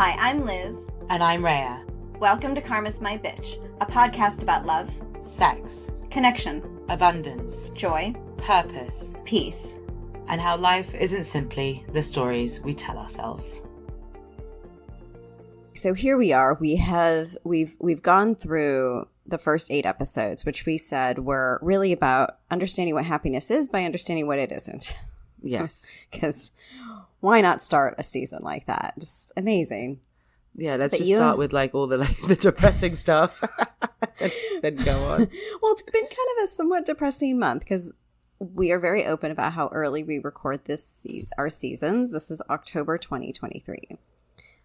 Hi, I'm Liz. And I'm Rhea. Welcome to Karma's My Bitch, a podcast about love, Sex, connection, abundance, joy, purpose, peace, and how life isn't simply the stories we tell ourselves. So here we are. We've gone through the first 8 episodes, which we said were really about understanding what happiness is by understanding what it isn't. Yes. Because why not start a season like that? Just amazing. Yeah, let's just start with all the depressing stuff and then go on. Well, it's been kind of a somewhat depressing month because we are very open about how early we record our seasons. This is October 2023.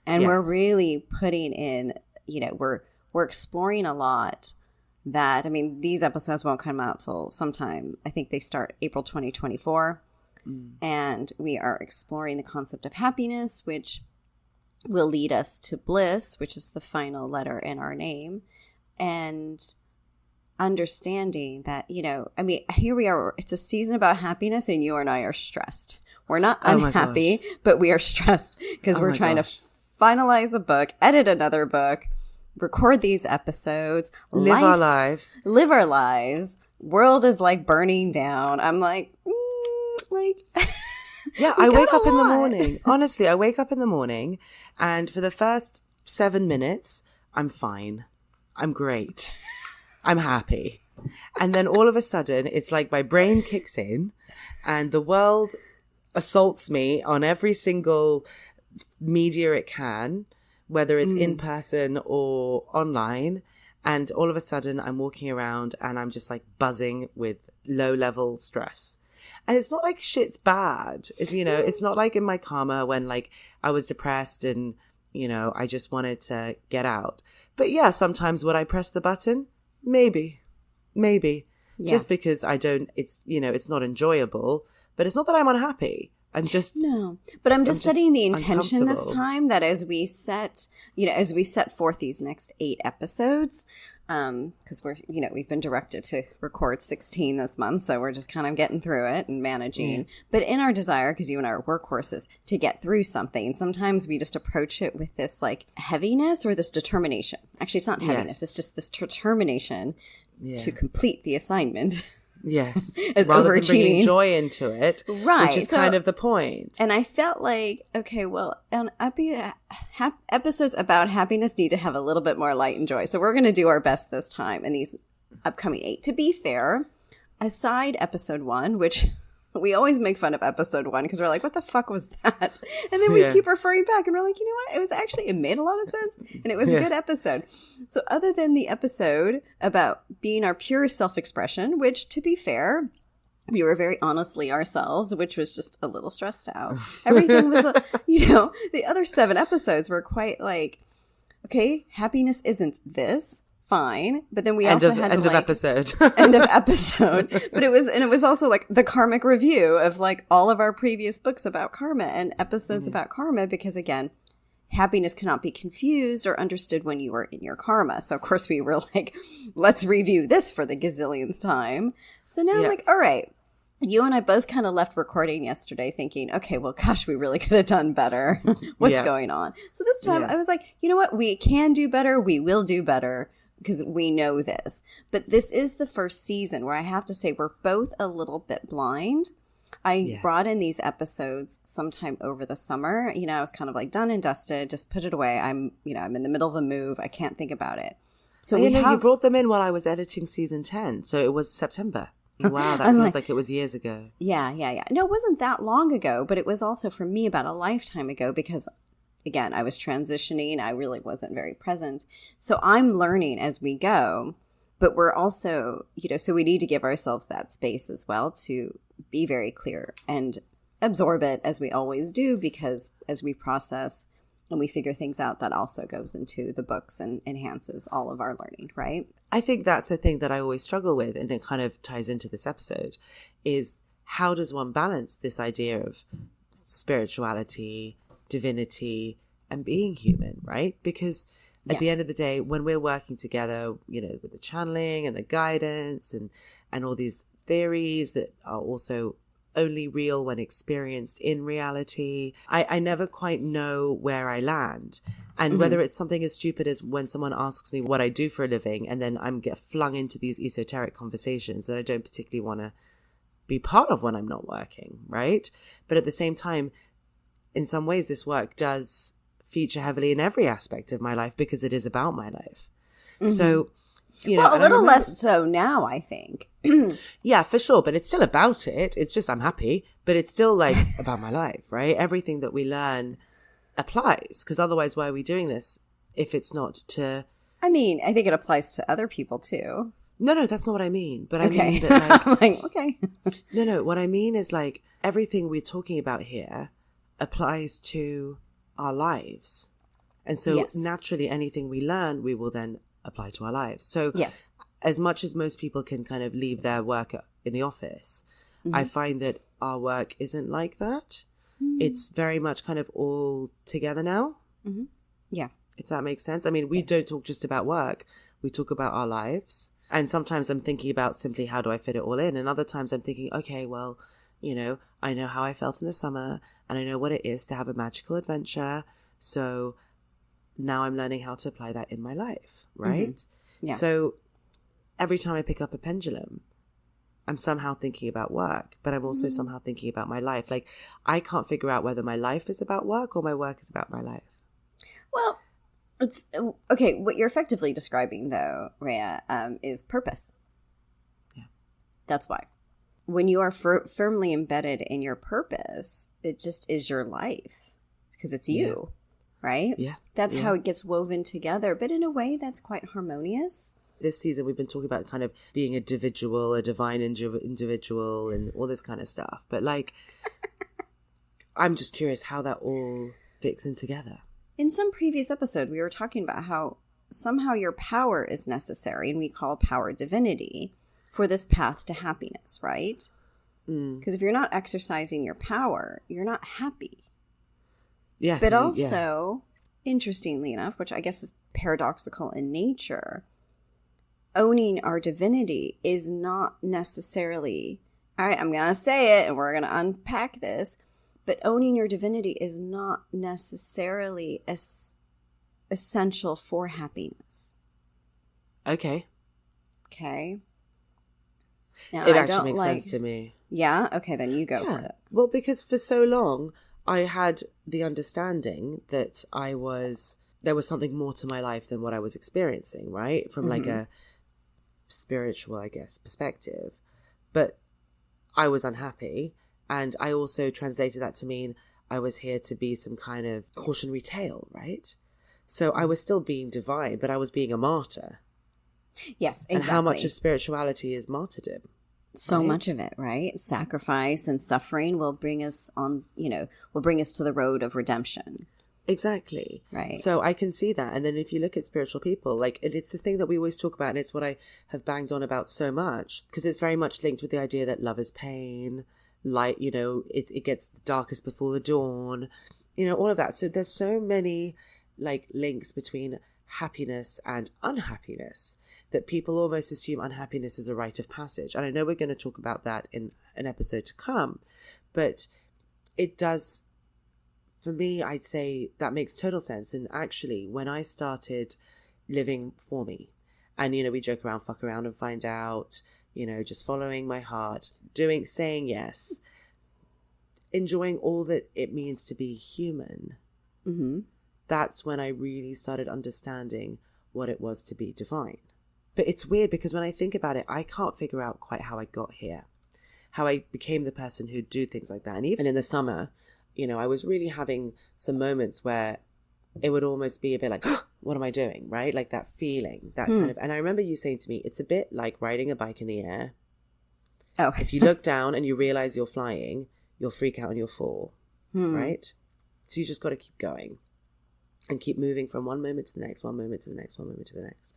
And Yes. we're really putting in, we're exploring a lot that, these episodes won't come out till sometime. I think they start April 2024. And we are exploring the concept of happiness, which will lead us to bliss, which is the final letter in our name. And understanding that, here we are. It's a season about happiness and you and I are stressed. We're not unhappy, but we are stressed because we're trying to finalize a book, edit another book, record these episodes, live our lives. World is burning down. I'm yeah, I wake up in the morning. Honestly, I wake up in the morning and for the first 7 minutes, I'm fine. I'm great. I'm happy. And then all of a sudden, it's like my brain kicks in and the world assaults me on every single media it can, whether it's in person or online. And all of a sudden, I'm walking around and I'm just buzzing with low-level stress. And it's not like shit's bad. It's not like in my karma when I was depressed and, I just wanted to get out. But yeah, sometimes would I press the button? Maybe. Yeah. Just because it's not enjoyable, but it's not that I'm unhappy. No, but I'm just setting the intention this time that as we set forth these next 8 episodes, because we've been directed to record 16 this month, so we're just kind of getting through it and managing. But in our desire, because you and I are workhorses, to get through something, sometimes we just approach it with this heaviness or this determination. Actually, it's not heaviness; it's just this determination to complete the assignment. Yes. As rather overachieving. than bringing joy into it, right? Which is kind of the point. And I felt okay, well, episodes about happiness need to have a little bit more light and joy. So we're going to do our best this time in these upcoming 8. To be fair, aside episode 1, which we always make fun of episode 1 because we're like, what the fuck was that? And then we keep referring back and we're like, you know what? It made a lot of sense and it was a good episode. So other than the episode about being our purest self-expression, which to be fair, we were very honestly ourselves, which was just a little stressed out. Everything was, the other 7 episodes were quite okay, happiness isn't this. Fine, but then we also had to end of episode. End of episode. But it was also the karmic review of all of our previous books about karma and episodes about karma, because again, happiness cannot be confused or understood when you are in your karma. So of course we were let's review this for the gazillionth time. So now all right, you and I both kind of left recording yesterday thinking, okay, well, gosh, we really could have done better. What's going on? So this time I was like, you know what? We can do better. We will do better. Because we know this. But this is the first season where I have to say we're both a little bit blind. I brought in these episodes sometime over the summer. I was kind of done and dusted, just put it away. I'm in the middle of a move. I can't think about it. So you brought them in while I was editing season 10. So it was September. Wow, that feels like it was years ago. Yeah. No, it wasn't that long ago, but it was also for me about a lifetime ago because again, I was transitioning. I really wasn't very present. So I'm learning as we go, but we're also, so we need to give ourselves that space as well to be very clear and absorb it as we always do, because as we process and we figure things out, that also goes into the books and enhances all of our learning, right? I think that's the thing that I always struggle with, and it kind of ties into this episode, is how does one balance this idea of spirituality, divinity, and being human, right? Because at the end of the day, when we're working together, with the channeling and the guidance and all these theories that are also only real when experienced in reality. I never quite know where I land. And whether it's something as stupid as when someone asks me what I do for a living, and then I'm get flung into these esoteric conversations that I don't particularly want to be part of when I'm not working, right? But at the same time, in some ways, this work does feature heavily in every aspect of my life because it is about my life. So, you know, Well, a little less so now, I think. Yeah, for sure. But it's still about it. It's just I'm happy, but it's still like about my life, right? Everything that we learn applies, because otherwise, why are we doing this if it's not to... I mean, I think it applies to other people too. No, that's not what I mean. But I Okay. mean that, like... I'm like, okay. No, what I mean is like everything we're talking about here applies to our lives. And so Yes. naturally, anything we learn, we will then apply to our lives. So Yes. as much as most people can kind of leave their work in the office, I find that our work isn't like that. It's very much kind of all together now, Yeah. if that makes sense. I mean, we don't talk just about work. We talk about our lives. And sometimes I'm thinking about simply how do I fit it all in? And other times I'm thinking, okay, well, you know, I know how I felt in the summer and I know what it is to have a magical adventure. So now I'm learning how to apply that in my life, right? Yeah. So every time I pick up a pendulum, I'm somehow thinking about work, but I'm also somehow thinking about my life. Like, I can't figure out whether my life is about work or my work is about my life. Well, it's okay. What you're effectively describing, though, Rhea, is purpose. Yeah. That's why. When you are firmly embedded in your purpose, it just is your life because it's you, right? Yeah. That's Yeah. how it gets woven together, but in a way that's quite harmonious. This season, we've been talking about kind of being a individual, a divine individual, and all this kind of stuff. But like, I'm just curious how that all fits in together. In some previous episode, we were talking about how somehow your power is necessary, and we call power divinity, for this path to happiness, right? Because if you're not exercising your power, you're not happy. Yeah. But also, interestingly enough, which I guess is paradoxical in nature, owning our divinity is not necessarily, all right, I'm going to say it and we're going to unpack this, but owning your divinity is not necessarily essential for happiness. Okay. Okay. Now, It I actually don't makes like... sense to me. Yeah? Okay, then you go for it. Well, because for so long, I had the understanding that there was something more to my life than what I was experiencing, right? From like a spiritual, I guess, perspective. But I was unhappy. And I also translated that to mean I was here to be some kind of cautionary tale, right? So I was still being divine, but I was being a martyr. Yes, exactly. And how much of spirituality is martyrdom? So right? much of it, right? Sacrifice and suffering will bring us on, will bring us to the road of redemption. Exactly. Right. So I can see that. And then if you look at spiritual people, like it's the thing that we always talk about, and it's what I have banged on about so much, because it's very much linked with the idea that love is pain, light, it gets the darkest before the dawn, all of that. So there's so many like links between happiness and unhappiness that people almost assume unhappiness is a rite of passage. And I know we're going to talk about that in an episode to come, but it does, for me, I'd say that makes total sense. And actually, when I started living for me, and, we joke around, fuck around and find out, just following my heart, saying yes, enjoying all that it means to be human. Mm-hmm. That's when I really started understanding what it was to be divine. But it's weird because when I think about it, I can't figure out quite how I got here, how I became the person who'd do things like that. And even in the summer, I was really having some moments where it would almost be a bit like, what am I doing? Right? Like that feeling, that kind of, and I remember you saying to me, it's a bit like riding a bike in the air. Oh. If you look down and you realize you're flying, you'll freak out and you'll fall. Right? So you just got to keep going and keep moving from one moment to the next, one moment to the next, one moment to the next.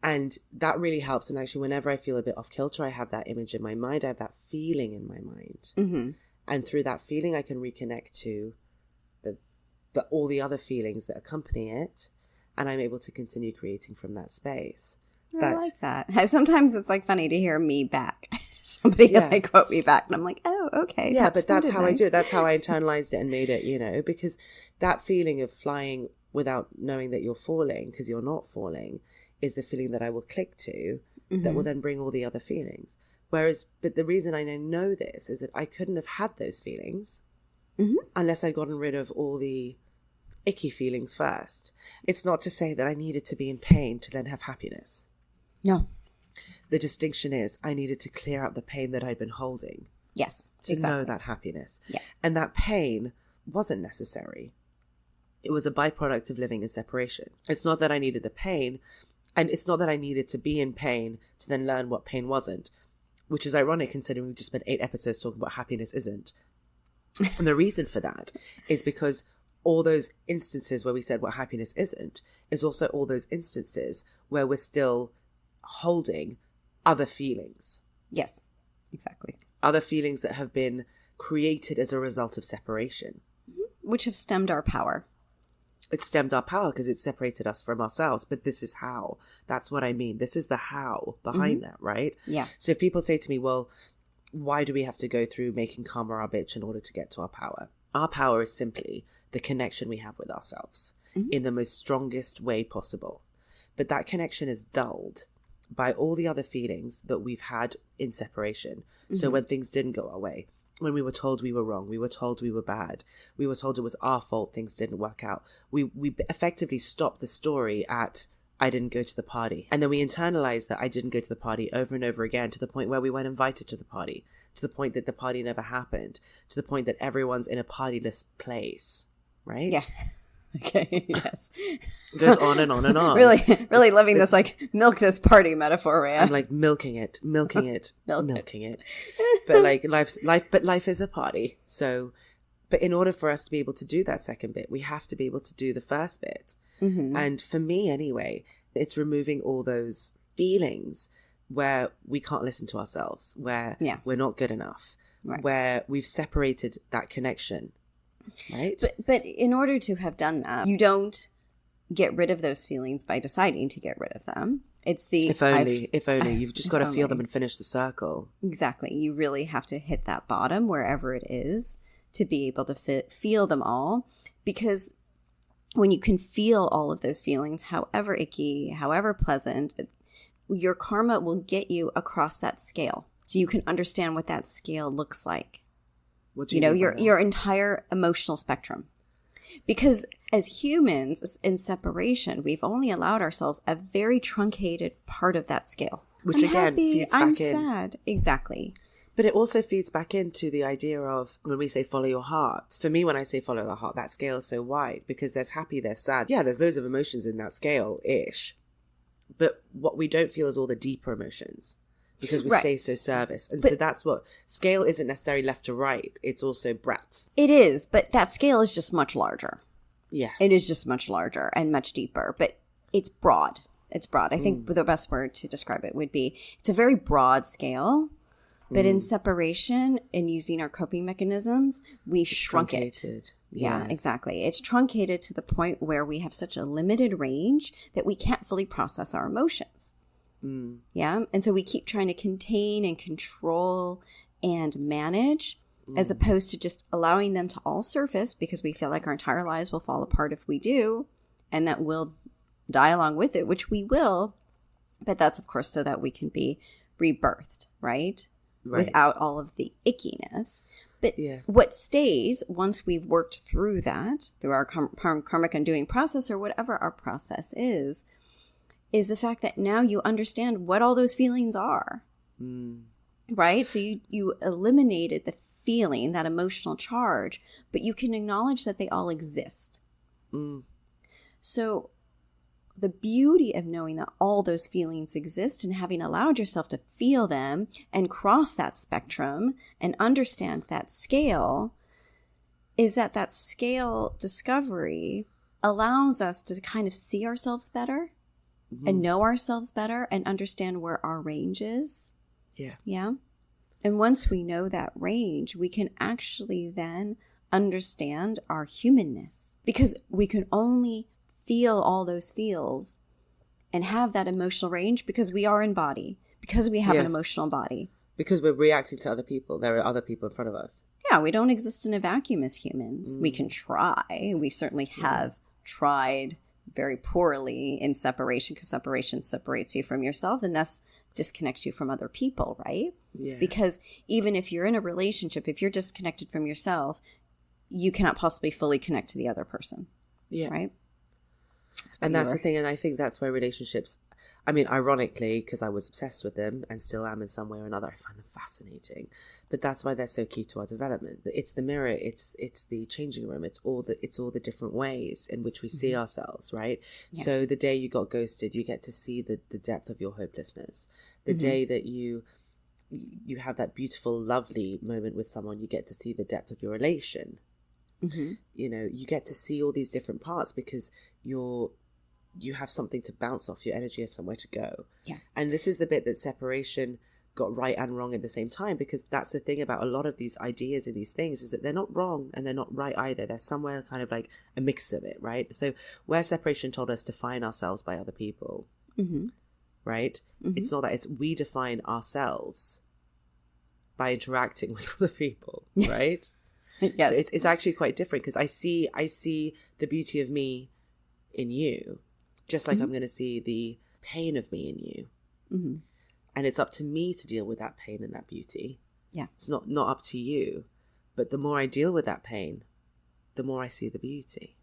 And that really helps. And actually, whenever I feel a bit off kilter, I have that image in my mind. I have that feeling in my mind. Mm-hmm. And through that feeling, I can reconnect to all the other feelings that accompany it. And I'm able to continue creating from that space. I like that. Sometimes it's like funny to hear me back. somebody Yeah. like quote me back, and I'm like, oh, okay. Yeah, that but that's sounded how I nice. do it. That's how I internalized it and made it, you know, because that feeling of flying without knowing that you're falling, because you're not falling, is the feeling that I will click to, that will then bring all the other feelings. Whereas, but the reason I know this is that I couldn't have had those feelings unless I'd gotten rid of all the icky feelings first. It's not to say that I needed to be in pain to then have happiness. No. The distinction is I needed to clear out the pain that I'd been holding Yes. to know that happiness. Yeah. And that pain wasn't necessary. It was a byproduct of living in separation. It's not that I needed the pain, and it's not that I needed to be in pain to then learn what pain wasn't, which is ironic considering we've just spent 8 episodes talking about happiness isn't. And the reason for that is because all those instances where we said what happiness isn't is also all those instances where we're still holding other feelings. Yes, exactly. Other feelings that have been created as a result of separation. Which have stemmed our power. It stemmed our power because it separated us from ourselves. But this is how. That's what I mean. This is the how behind that, right? Yeah. So if people say to me, well, why do we have to go through making karma our bitch in order to get to our power? Our power is simply the connection we have with ourselves in the most strongest way possible. But that connection is dulled by all the other feelings that we've had in separation. So when things didn't go our way, when we were told we were wrong, we were told we were bad, we were told it was our fault things didn't work out, we effectively stopped the story at I didn't go to the party. And then we internalized that I didn't go to the party over and over again, to the point where we weren't invited to the party, to the point that the party never happened, to the point that everyone's in a partyless place, right? Yeah. Okay, yes. It goes on and on and on. Really loving this, like, milk this party metaphor, Rhea. I'm like milking it. But like life is a party. So, but in order for us to be able to do that second bit, we have to be able to do the first bit. And for me anyway, it's removing all those feelings where we can't listen to ourselves, where we're not good enough, where we've separated that connection. Right. But in order to have done that, you don't get rid of those feelings by deciding to get rid of them. It's the if only you've just got to feel them and finish the circle. Exactly. You really have to hit that bottom wherever it is to be able to feel them all, because when you can feel all of those feelings, however icky, however pleasant, your karma will get you across that scale, so you can understand what that scale looks like. What do you mean by that? Your entire emotional spectrum. Because as humans in separation, we've only allowed ourselves a very truncated part of that scale. Which I'm again happy, feeds back I'm in. sad. Exactly. But it also feeds back into the idea of when we say follow your heart. For me, when I say follow the heart, that scale is so wide because there's happy, there's sad. Yeah, there's loads of emotions in that scale-ish. But what we don't feel is all the deeper emotions. Because we say so service. And so that's what scale isn't necessarily left to right. It's also breadth. It is, but that scale is just much larger. Yeah. It is just much larger and much deeper, but it's broad. It's broad. I think the best word to describe it would be it's a very broad scale, but in separation and using our coping mechanisms, we shrunk it. Yeah, exactly. It's truncated to the point where we have such a limited range that we can't fully process our emotions. Yeah. And so we keep trying to contain and control and manage as opposed to just allowing them to all surface, because we feel like our entire lives will fall apart if we do, and that we'll die along with it, which we will. But that's, of course, so that we can be rebirthed, right? Without all of the ickiness. But what stays once we've worked through that, through our karmic undoing process or whatever our process is the fact that now you understand what all those feelings are, right? So you eliminated the feeling, that emotional charge, but you can acknowledge that they all exist. So the beauty of knowing that all those feelings exist and having allowed yourself to feel them and cross that spectrum and understand that scale is that scale discovery allows us to kind of see ourselves better. And know ourselves better and understand where our range is. Yeah. And once we know that range, we can actually then understand our humanness, because we can only feel all those feels and have that emotional range because we are in body, because we have an emotional body. Because we're reacting to other people. There are other people in front of us. Yeah, we don't exist in a vacuum as humans. We can try. We certainly have tried very poorly in separation, because separation separates you from yourself and thus disconnects you from other people, right? Yeah. Because even if you're in a relationship, if you're disconnected from yourself, you cannot possibly fully connect to the other person. Yeah. Right? That's the thing. And I think that's why relationships, I mean, ironically, because I was obsessed with them and still am in some way or another, I find them fascinating. But that's why they're so key to our development. It's the mirror, it's the changing room, it's all the different ways in which we see ourselves, right? Yeah. So the day you got ghosted, you get to see the depth of your hopelessness. The day that you have that beautiful, lovely moment with someone, you get to see the depth of your relation. You know, you get to see all these different parts because you have something to bounce off. Your energy has somewhere to go. Yeah. And this is the bit that separation got right and wrong at the same time, because that's the thing about a lot of these ideas and these things, is that they're not wrong and they're not right either. They're somewhere kind of like a mix of it, right? So where separation told us to define ourselves by other people, right? It's not that, it's we define ourselves by interacting with other people, right? Yes. So it's actually quite different, because I see the beauty of me in you, just like I'm going to see the pain of me in you. And it's up to me to deal with that pain and that beauty. Yeah. It's not up to you. But the more I deal with that pain, the more I see the beauty.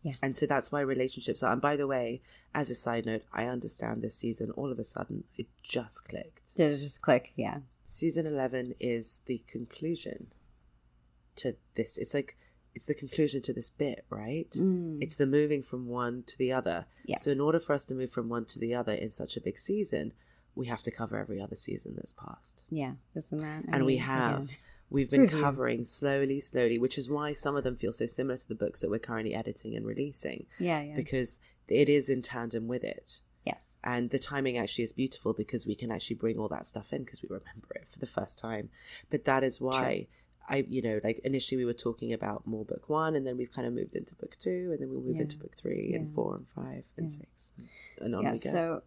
Yeah. And so that's why relationships are. And by the way, as a side note, I understand this season, all of a sudden, it just clicked. Did it just click? Yeah. Season 11 is the conclusion to this. It's the conclusion to this bit, right? It's the moving from one to the other. Yes. So in order for us to move from one to the other in such a big season, we have to cover every other season that's passed. Yeah, isn't that? And we have. We've been covering slowly, which is why some of them feel so similar to the books that we're currently editing and releasing. Yeah. Because it is in tandem with it. Yes. And the timing actually is beautiful, because we can actually bring all that stuff in because we remember it for the first time. But that is why... like initially we were talking about more book 1, and then we've kind of moved into book 2, and then we'll move into book 3 and 4 and 5 and 6 and on we go.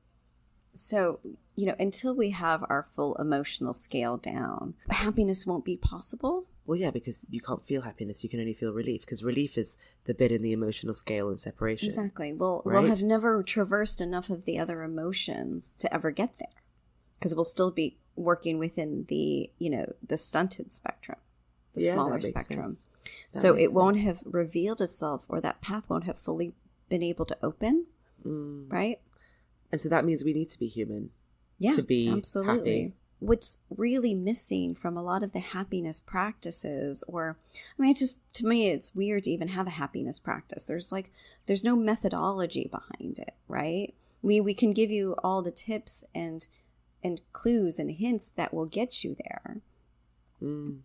So, until we have our full emotional scale down, happiness won't be possible. Well, yeah, because you can't feel happiness. You can only feel relief, because relief is the bit in the emotional scale and separation. Exactly. We'll have never traversed enough of the other emotions to ever get there, because we'll still be working within the, the stunted spectrum. The smaller spectrum. So it won't have revealed itself, or that path won't have fully been able to open. Right? And so that means we need to be human to be happy. What's really missing from a lot of the happiness practices, to me, it's weird to even have a happiness practice. There's no methodology behind it, right? We can give you all the tips and clues and hints that will get you there.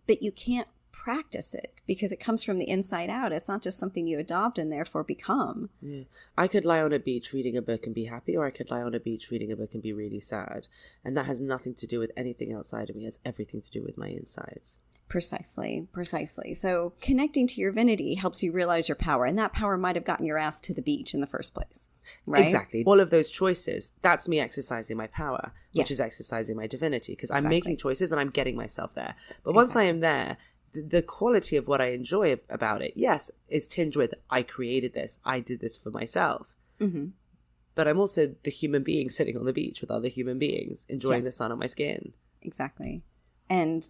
But you can't practice it, because it comes from the inside out. It's not just something you adopt and therefore become. Yeah. I could lie on a beach reading a book and be happy, or I could lie on a beach reading a book and be really sad. And that has nothing to do with anything outside of me. It has everything to do with my insides. Precisely. So connecting to your divinity helps you realize your power, and that power might have gotten your ass to the beach in the first place. Right? Exactly. All of those choices, that's me exercising my power, which is exercising my divinity, because I'm making choices and I'm getting myself there. But once I am there, the quality of what I enjoy about it, yes, is tinged with, I created this, I did this for myself. But I'm also the human being sitting on the beach with other human beings, enjoying the sun on my skin. Exactly. And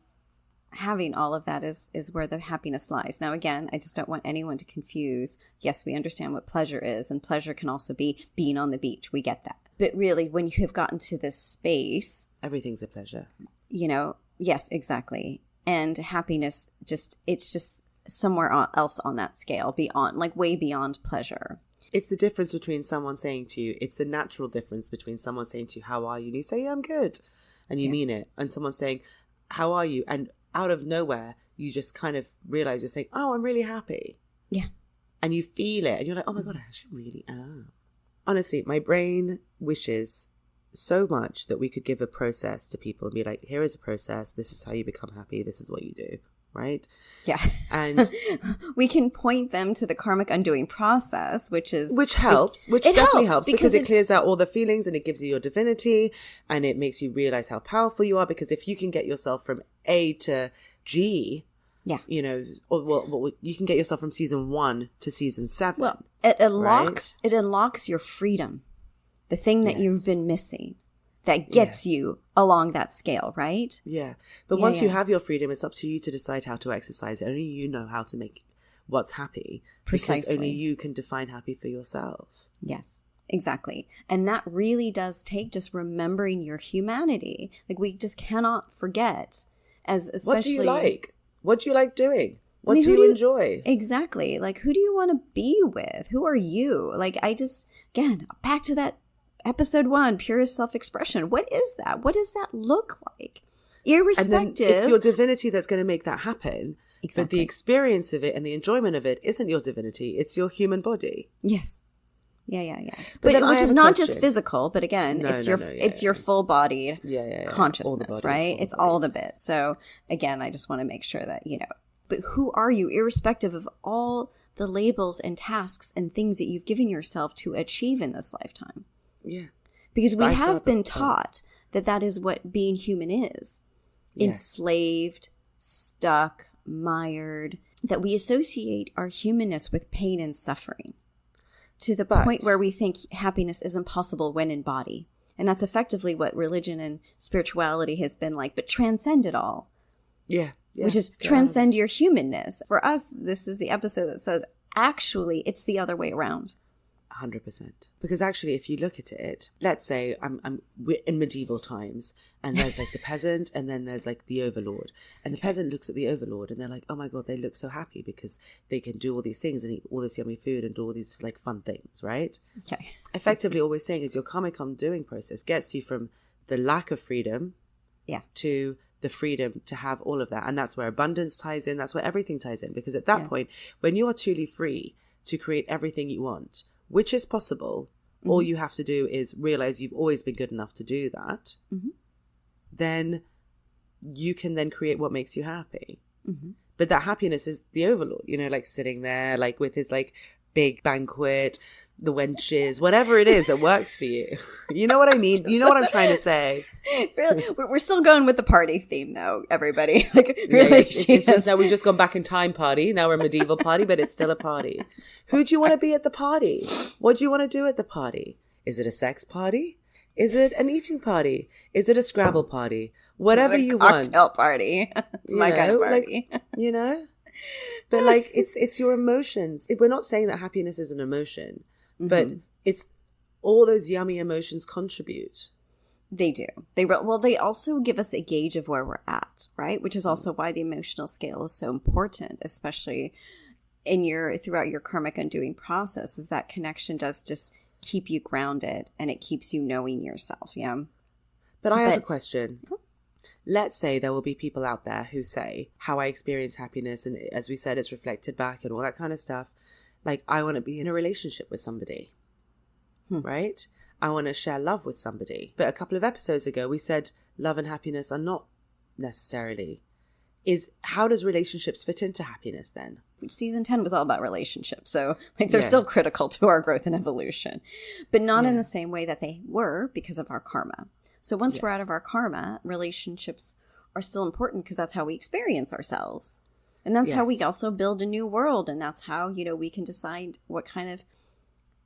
having all of that is where the happiness lies. Now, again, I just don't want anyone to confuse. Yes, we understand what pleasure is, and pleasure can also be being on the beach. We get that. But really, when you have gotten to this space... everything's a pleasure. Yes, exactly. And happiness, it's just somewhere else on that scale, beyond, way beyond pleasure. It's the difference between someone saying to you, it's the natural difference between someone saying to you, how are you? And you say, yeah, I'm good. And you mean it. And someone saying, how are you? And out of nowhere, you just kind of realize you're saying, oh, I'm really happy. Yeah. And you feel it. And you're like, oh my God, I actually really am. Honestly, my brain wishes so much that we could give a process to people and be like, here is a process. This is how you become happy. This is what you do. right? Yeah. And we can point them to the karmic undoing process, which helps, which it definitely helps helps because it it's- clears out all the feelings and it gives you your divinity and it makes you realize how powerful you are. Because if you can get yourself from A to G, yeah, you know, or well, you can get yourself from season 1 to season 7. Well, it unlocks your freedom, the thing that you've been missing, that gets you along that scale, right? Yeah. But once you have your freedom, it's up to you to decide how to exercise it. Only you know how to make what's happy. Precisely. Because only you can define happy for yourself. Yes, exactly. And that really does take just remembering your humanity. Like, we just cannot forget, especially... What do you like? What do you like doing? What who do you enjoy? Exactly. Like, who do you want to be with? Who are you? Like, again, back to that episode 1, purest self-expression. What is that? What does that look like? Irrespective. And then it's your divinity that's going to make that happen. Exactly. But the experience of it and the enjoyment of it isn't your divinity. It's your human body. Yes. Yeah. But then which I is have a not question. just physical, but again, it's your full-bodied consciousness, right? It's all the bits. So again, I just want to make sure that, but who are you, irrespective of all the labels and tasks and things that you've given yourself to achieve in this lifetime? Yeah. Because we have been taught that is what being human is. Yes. Enslaved, stuck, mired, that we associate our humanness with pain and suffering to the point where we think happiness is impossible when in body. And that's effectively what religion and spirituality has been like, but transcend it all. Yeah. Which is transcend your humanness. For us, this is the episode that says, actually, it's the other way around. 100%. Because actually, if you look at it, let's say we're in medieval times and there's like the peasant and then there's like the overlord. And the peasant looks at the overlord and they're like, oh my God, they look so happy because they can do all these things and eat all this yummy food and do all these like fun things, right? Okay. Effectively, all we're saying is your karmic undoing process gets you from the lack of freedom to the freedom to have all of that. And that's where abundance ties in. That's where everything ties in. Because at that point, when you are truly free to create everything you want, which is possible, all you have to do is realize you've always been good enough to do that. Then you can then create what makes you happy. But that happiness is the overlord, like sitting there like with his like big banquet, the wenches, whatever it is that works for you. You know what I mean? You know what I'm trying to say? Really, we're still going with the party theme, though, everybody. Like, Really, yeah, it's just now we've just gone back in time party. Now we're a medieval party, but it's still a party. Who do you want to be at the party? What do you want to do at the party? Is it a sex party? Is it an eating party? Is it a Scrabble party? Whatever you want. Cocktail party. It's my kind of party. Like, but like it's your emotions. We're not saying that happiness is an emotion, but it's all those yummy emotions contribute. They do. They also give us a gauge of where we're at, right? Which is also why the emotional scale is so important, especially throughout your karmic undoing process, is that connection does just keep you grounded and it keeps you knowing yourself. Yeah. But I have a question. Let's say there will be people out there who say how I experience happiness, and as we said, it's reflected back and all that kind of stuff. Like, I want to be in a relationship with somebody, right? I want to share love with somebody. But a couple of episodes ago, we said love and happiness are not necessarily. How does relationships fit into happiness then? Which season 10 was all about relationships. So like they're still critical to our growth and evolution, but not in the same way that they were because of our karma. So once we're out of our karma, relationships are still important because that's how we experience ourselves. And that's how we also build a new world. And that's how, we can decide what kind of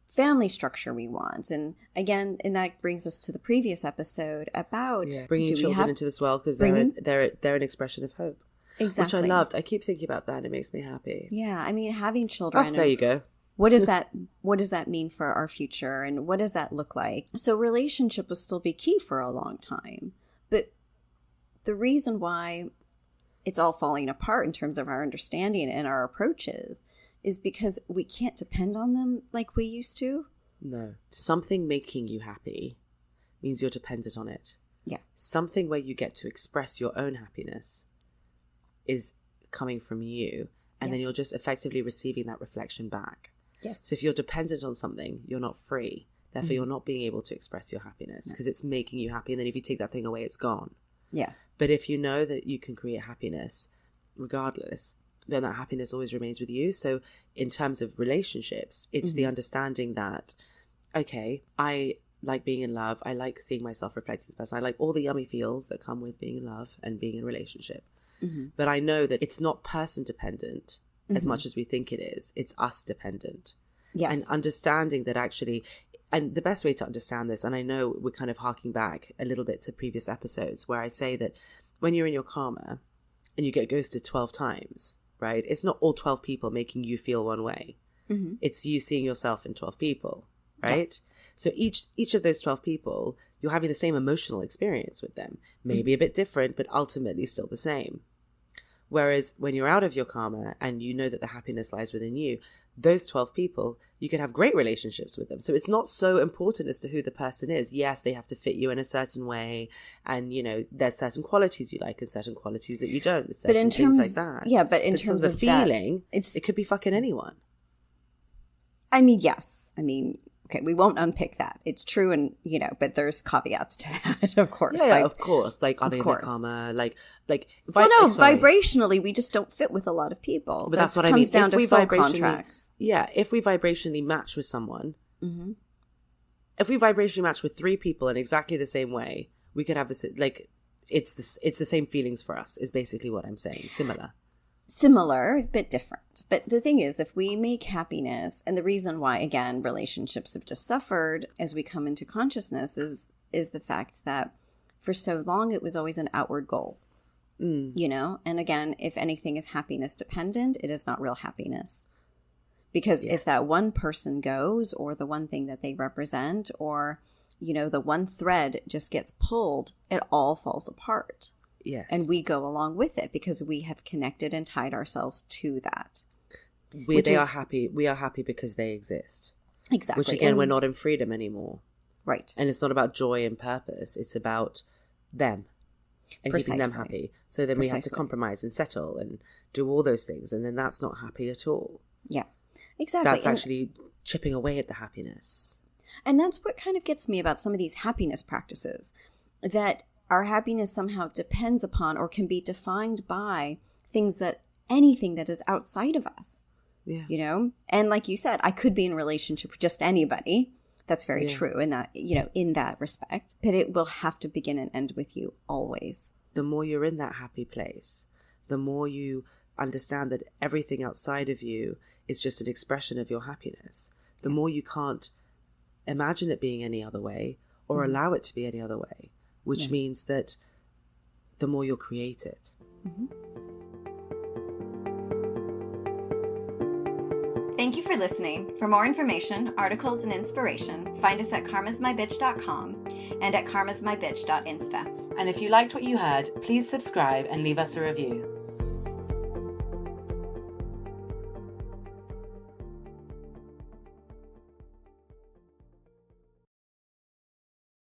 family structure we want. And again, and that brings us to the previous episode about bringing children into this world, because they're an expression of hope. Exactly. Which I loved. I keep thinking about that and it makes me happy. Yeah. I mean, having children. Oh, there you go. What does that mean for our future, and what does that look like? So relationship will still be key for a long time. But the reason why it's all falling apart in terms of our understanding and our approaches is because we can't depend on them like we used to. No. Something making you happy means you're dependent on it. Yeah. Something where you get to express your own happiness is coming from you, and then you're just effectively receiving that reflection back. Yes. So if you're dependent on something, you're not free. Therefore, you're not being able to express your happiness because it's making you happy. And then if you take that thing away, it's gone. Yeah. But if you know that you can create happiness regardless, then that happiness always remains with you. So in terms of relationships, it's the understanding that, okay, I like being in love. I like seeing myself reflected as a person. I like all the yummy feels that come with being in love and being in a relationship. But I know that it's not person dependent as much as we think it is. It's us dependent. Yes. And understanding that actually, and the best way to understand this, and I know we're kind of harking back a little bit to previous episodes where I say that when you're in your karma and you get ghosted 12 times, right? It's not all 12 people making you feel one way. It's you seeing yourself in 12 people, right? Yeah. So each of those 12 people, you're having the same emotional experience with them. Maybe a bit different, but ultimately still the same. Whereas when you're out of your karma and you know that the happiness lies within you, those 12 people, you can have great relationships with them. So it's not so important as to who the person is. Yes, they have to fit you in a certain way. And, you know, there's certain qualities you like and certain qualities that you don't. There's certain things like that. Yeah, but in terms of feeling, that, it could be fucking anyone. I mean, yes. I mean, okay, we won't unpick that. It's true, and you know, but there's caveats to that, of course. Yeah, of course. Like, are they in their karma? Vibrationally, we just don't fit with a lot of people. But that's what I mean. Comes down to soul contracts. Yeah, if we vibrationally match with someone, if we vibrationally match with 3 people in exactly the same way, we could have this. Like, it's the same feelings for us. Is basically what I'm saying. Similar, but different. But the thing is, if we make happiness, and the reason why, again, relationships have just suffered as we come into consciousness is the fact that for so long it was always an outward goal, you know? And again, if anything is happiness dependent, it is not real happiness. Because if that one person goes, or the one thing that they represent, or, you know, the one thread just gets pulled, it all falls apart. Yes. And we go along with it because we have connected and tied ourselves to that. We are happy because they exist. Exactly. Which again, we're not in freedom anymore. Right. And it's not about joy and purpose. It's about them and keeping them happy. So then we have to compromise and settle and do all those things. And then that's not happy at all. Yeah, exactly. That's actually chipping away at the happiness. And that's what kind of gets me about some of these happiness practices, that our happiness somehow depends upon or can be defined by anything that is outside of us. Yeah. You know? And like you said, I could be in a relationship with just anybody. That's very true in that, you know, in that respect. But it will have to begin and end with you always. The more you're in that happy place, the more you understand that everything outside of you is just an expression of your happiness. The more you can't imagine it being any other way or allow it to be any other way. Which means that the more you'll create it. Thank you for listening. For more information, articles, and inspiration, find us at karmasmybitch.com and at karmasmybitch.insta. And if you liked what you heard, please subscribe and leave us a review.